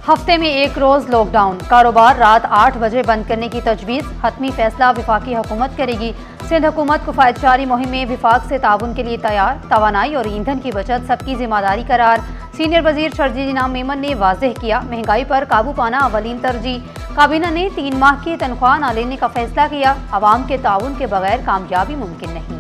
हफ्ते में एक रोज लॉकडाउन, कारोबार रात 8 बजे बंद करने की तजवीज़। हतमी फैसला विफाकी हुकूमत करेगी। सिंध हुकूमत किफायतशारी मुहिम में विफाक से ताउन के लिए तैयार। तवानाई और ईंधन की बचत सबकी जिम्मेदारी करार। सीनियर वजीर शरजील इनाम मेमन ने वाज़ेह किया, महंगाई पर काबू पाना अवलीन तरजीह। काबीना ने 3 माह की तनख्वाह न लेने का फैसला किया। अवाम के ताउन के बगैर कामयाबी मुमकिन नहीं।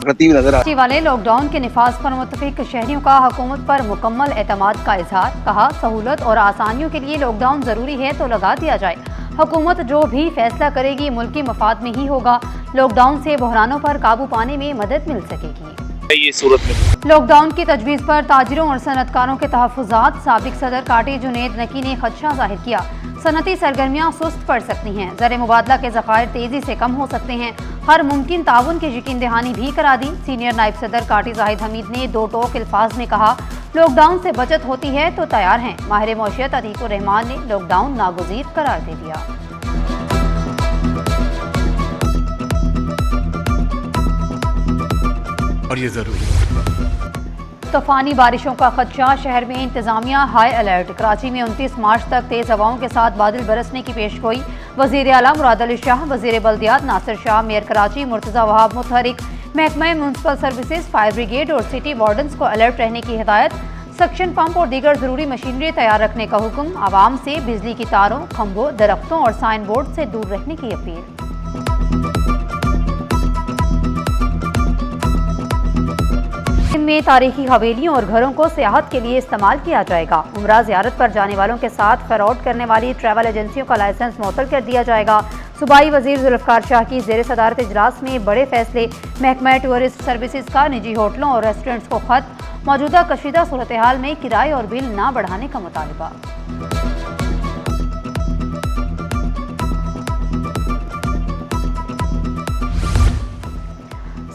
कराची वाले लॉकडाउन के निफाज पर मुत्तफिक शहरियों का हुकूमत पर मुकम्मल एतमाद का इजहार। कहा, सहूलत और आसानियों के लिए लॉकडाउन जरूरी है तो लगा दिया जाए। हुकूमत जो भी फैसला करेगी मुल्की मफाद में ही होगा। लॉकडाउन से बहरानों पर काबू पाने में मदद मिल सकेगी। ये सूरत में लॉकडाउन की तजवीज़ पर ताजिरों और सनतकारों के तहफ़्फ़ुज़ात। साबिक सदर काटी जुनैद नकी ने खदशा जाहिर किया, सनती सरगर्मियाँ सुस्त पड़ सकती हैं। ज़र मुबादला के ज़खायर तेज़ी से कम हो सकते हैं। हर मुमकिन ताउन की यकीन दहानी भी करा दी। सीनियर नायब सदर काटी जाहिद हमीद ने दो टोक अल्फाज में कहा, लॉकडाउन से बचत होती है तो तैयार हैं। माहिर मौशियत अतीकुर रहमान ने लॉकडाउन नागुज़ीर करार दे दिया। और ये जरूरी तूफानी बारिशों का खदशा, शहर में इंतजामिया हाई अलर्ट। कराची में 29 मार्च तक तेज हवाओं के साथ बादल बरसने की पेशगोई। वजीर आला मुराद अली शाह, वजीर बल्दियात नासिर शाह, मेयर कराची मुर्तजा वहाब मुतहरिक, महकमा म्यूनसिपल सर्विसेज, फायर ब्रिगेड और सिटी वार्डन्स को अलर्ट रहने की हिदायत। सक्शन पंप और दीगर जरूरी मशीनरी तैयार रखने का हुक्म। आवाम से बिजली की तारों, खंभों, दरख्तों और साइन बोर्ड से दूर रहने की अपील। में तारीखी हवेलियों और घरों को सियाहत के लिए इस्तेमाल किया जाएगा। उम्रा ज़ियारत पर जाने वालों के साथ फ्रॉड करने वाली ट्रैवल एजेंसियों का लाइसेंस मुअत्तल कर दिया जाएगा। सूबाई वजीर जुल्फ़िकार शाह की ज़ेर सदारत इजलास में बड़े फैसले। महकमा टूरिस्ट सर्विसेज का निजी होटलों और रेस्टोरेंट्स को खत। मौजूदा कशीदा सूरत हाल में किराए और बिल ना बढ़ाने का मुतालबा।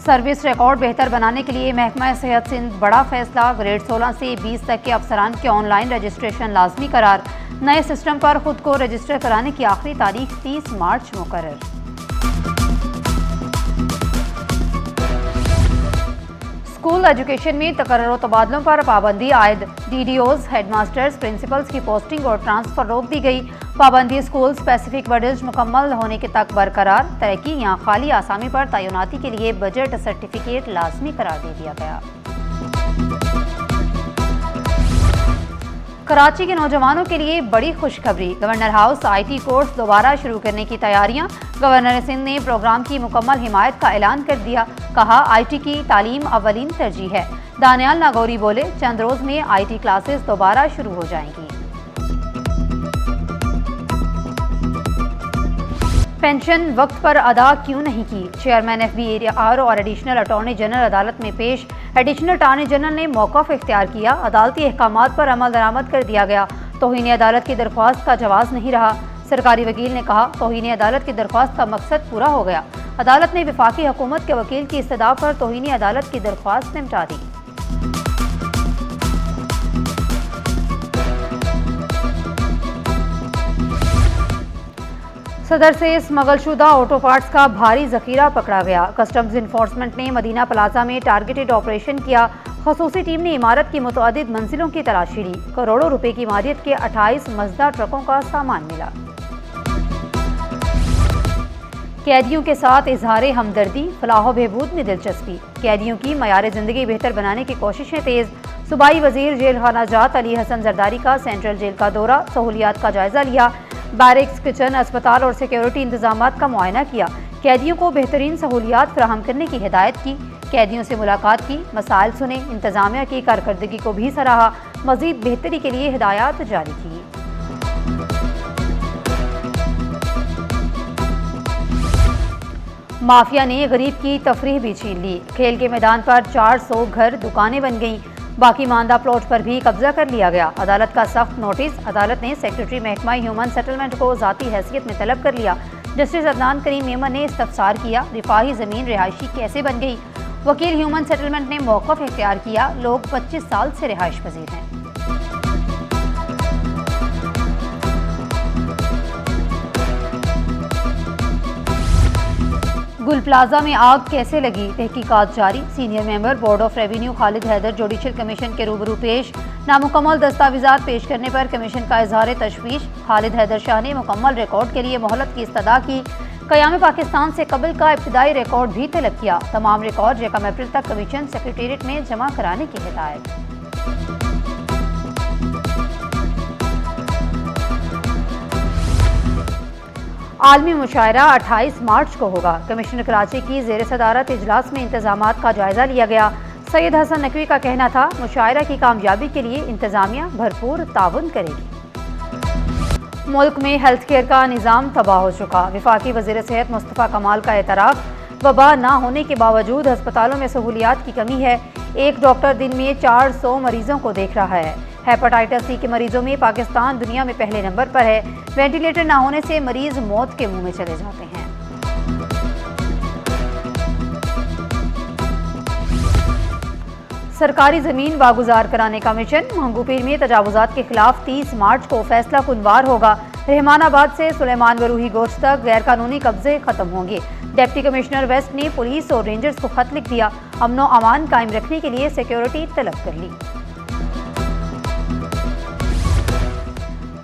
सर्विस रिकॉर्ड बेहतर बनाने के लिए महकमा सेहत सिंध बड़ा फैसला। ग्रेड 16 से 20 तक के अफसरान के ऑनलाइन रजिस्ट्रेशन लाजमी करार। नए सिस्टम पर खुद को रजिस्टर कराने की आखिरी तारीख 30 मार्च मुकर्रर। स्कूल एजुकेशन में तकर्रुर व तबादलों पर पाबंदी आयद। DDOs, हेडमास्टर्स, प्रिंसिपल्स की पोस्टिंग और ट्रांसफर रोक दी गई। पाबंदी स्कूल स्पेसिफिक बडल्स मुकम्मल होने के तक बरकरार। तरक्की या खाली आसामी पर तैनाती के लिए बजट सर्टिफिकेट लाजमी करार दे दिया गया। कराची के नौजवानों के लिए बड़ी खुशखबरी। गवर्नर हाउस IT कोर्स दोबारा शुरू करने की तैयारियां। गवर्नर सिंध ने प्रोग्राम की मुकम्मल हिमायत का ऐलान कर दिया। कहा, IT की तालीम अवलीन तरजीह है। दानियाल नागौरी बोले, चंद रोज में IT क्लासेस दोबारा शुरू हो जाएंगी। पेंशन वक्त पर अदा क्यों नहीं की? चेयरमैन FBR और एडिशनल अटॉर्नी जनरल अदालत में पेश। एडिशनल अटॉर्नी जनरल ने मौक़िफ़ इख्तियार किया। अदालती अहकामात पर अमल दरामद कर दिया गया। तौहीन अदालत की दरख्वास्त का जवाब नहीं रहा। सरकारी वकील ने कहा, तौहीन अदालत की दरख्वास्त का मकसद पूरा हो गया। अदालत ने वफाकी हुकूमत के वकील की इस्तदा पर तौहीन अदालत की दरख्वास्त निपटा दी। सदर से स्मगलशुदा ऑटो पार्ट्स का भारी जखीरा पकड़ा गया। कस्टम्स इन्फोर्समेंट ने मदीना प्लाजा में टारगेटेड ऑपरेशन किया। खसूसी टीम ने इमारत की मुतअद्दिद मंजिलों की तलाशी ली। करोड़ों रुपए की मालियत के 28 मजदा ट्रकों का सामान मिला। कैदियों के साथ इजहार हमदर्दी, फलाह बहबूद में दिलचस्पी। कैदियों की मयार जिंदगी बेहतर बनाने की कोशिशें तेज। सूबाई वजीर जेल खाना जात अली हसन जरदारी का सेंट्रल जेल का दौरा, सहूलियात का जायजा लिया। बैरिक्स, किचन, अस्पताल और सिक्योरिटी इंतजामात का मुआयना किया। कैदियों को बेहतरीन सहूलियात फराहम करने की हिदायत की। कैदियों से मुलाकात की, मसाइल सुने, इंतजामिया की कारकर्दगी को भी सराहा। मजीद बेहतरी के लिए हिदायत जारी की। माफिया ने गरीब की तफरीह भी छीन ली। खेल के मैदान पर 400 घर दुकानें बन गईं। बाकी मानदा प्लॉट पर भी कब्जा कर लिया गया। अदालत का सख्त नोटिस। अदालत ने सेक्रेटरी महकमा ह्यूमन सेटलमेंट को ज़ाती हैसियत में तलब कर लिया। जस्टिस अदनान करीम मेमन ने इस्तफसार किया, रिफाही ज़मीन रिहायशी कैसे बन गई? वकील ह्यूमन सेटलमेंट ने मौक़िफ़ इख्तियार किया, लोग 25 साल से रिहाइश पजीर हैं। गुल प्लाजा में आग कैसे लगी, तहकीकात जारी। Senior member board of revenue Khalid Haider judicial commission के रूबरू पेश। नामुकम्मल दस्तावेजात पेश करने पर कमीशन का इजहार तशवीश। खालिद हैदर शाह ने मुकम्मल रिकॉर्ड के लिए मोहलत की इस्तदा की। क़याम पाकिस्तान से कबल का इब्तिदाई रिकॉर्ड भी तलब किया। तमाम रिकॉर्ड 1 अप्रैल तक कमीशन सेक्रेटेरिएट में जमा कराने की हिदायत। आलमी मुशायरा 28 मार्च को होगा। कमिश्नर कराची की ज़ेर सदारत इजलास में इंतजामात का जायजा लिया गया। सैयद हसन नकवी का कहना था, मुशायरा की कामयाबी के लिए इंतजामिया भरपूर ताउन करेगी। मुल्क में हेल्थ केयर का निज़ाम तबाह हो चुका। वफाकी वज़ीर सेहत मुस्तफ़ा कमाल का एतराफ़, वबा ना होने के बावजूद अस्पतालों में सहूलियात की कमी है। एक डॉक्टर दिन में 400 मरीजों को देख रहा है। हेपेटाइटिस सी के मरीजों में पाकिस्तान दुनिया में पहले नंबर पर है। वेंटिलेटर ना होने से मरीज मौत के मुंह में चले जाते हैं। सरकारी ज़मीन वागुजार कराने का मिशन। महंगूपीर में तजावुजात के खिलाफ 30 मार्च को फैसला कुनवार होगा। रहमानाबाद से सुलेमान बरूही गोश्त तक गैर कानूनी कब्जे खत्म होंगे। डिप्टी कमिश्नर वेस्ट ने पुलिस और रेंजर्स को खत लिख दिया। अमनो अमान कायम रखने के लिए सिक्योरिटी तलब कर ली।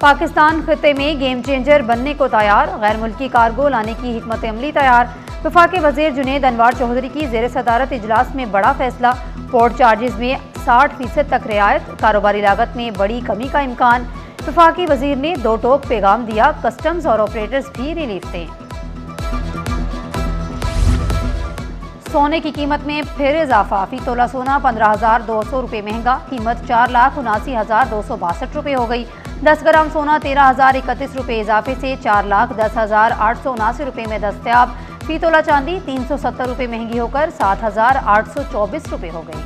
पाकिस्तान खिते में गेम चेंजर बनने को तैयार। गैर मुल्की कार्गो लाने की हिकमत अमली तैयार। वफाकी वज़ीर जुनैद अनवार चौधरी की ज़ेर सदारत इजलास में बड़ा फैसला। पोर्ट चार्जेस में 60% तक रियायत। कारोबारी लागत में बड़ी कमी का इम्कान। वफाकी वज़ीर ने 2 टोक पैगाम दिया, कस्टम्स और ऑपरेटर्स भी रिलीफ दें। सोने की कीमत में फिर इजाफा। फी तोला सोना 15,200 रुपये महंगा। कीमत 4,79,262 रुपये हो गई। 10 ग्राम सोना 13,031 रुपये इजाफे से 4,10,879 रुपये में दस्तयाब। फी तोला चांदी 370 रुपये महंगी होकर 7,824 रुपये हो गई।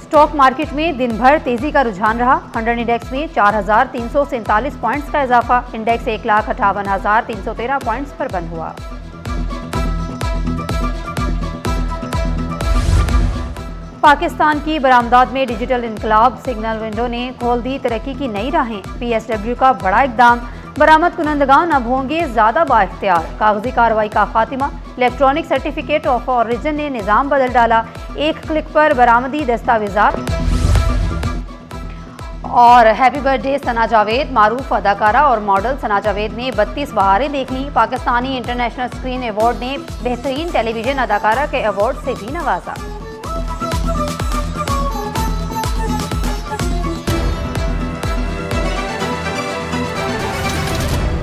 स्टॉक मार्केट में दिन भर तेजी का रुझान रहा। 100 इंडेक्स में 4,347 पॉइंट्स का इजाफा। इंडेक्स 1,58,313 पॉइंट्स पर बंद हुआ। पाकिस्तान की बरामदात में डिजिटल इनकलाब। सिग्नल विंडो ने खोल दी तरक्की की नई राहें। PSW का बड़ा इकदाम। बरामद कुनंदगान अब होंगे ज्यादा बाइख्तियार। कागजी कार्रवाई का खात्मा। इलेक्ट्रॉनिक सर्टिफिकेट ऑफ ऑरिजिन ने निज़ाम बदल डाला। एक क्लिक पर बरामदी दस्तावेजात। और हैप्पी बर्थडे सना जावेद। मारूफ अदाकारा और मॉडल सना जावेद ने 32 बहारें देख ली। पाकिस्तानी इंटरनेशनल स्क्रीन अवार्ड ने बेहतरीन टेलीविजन अदाकारा के अवार्ड से भी नवाजा।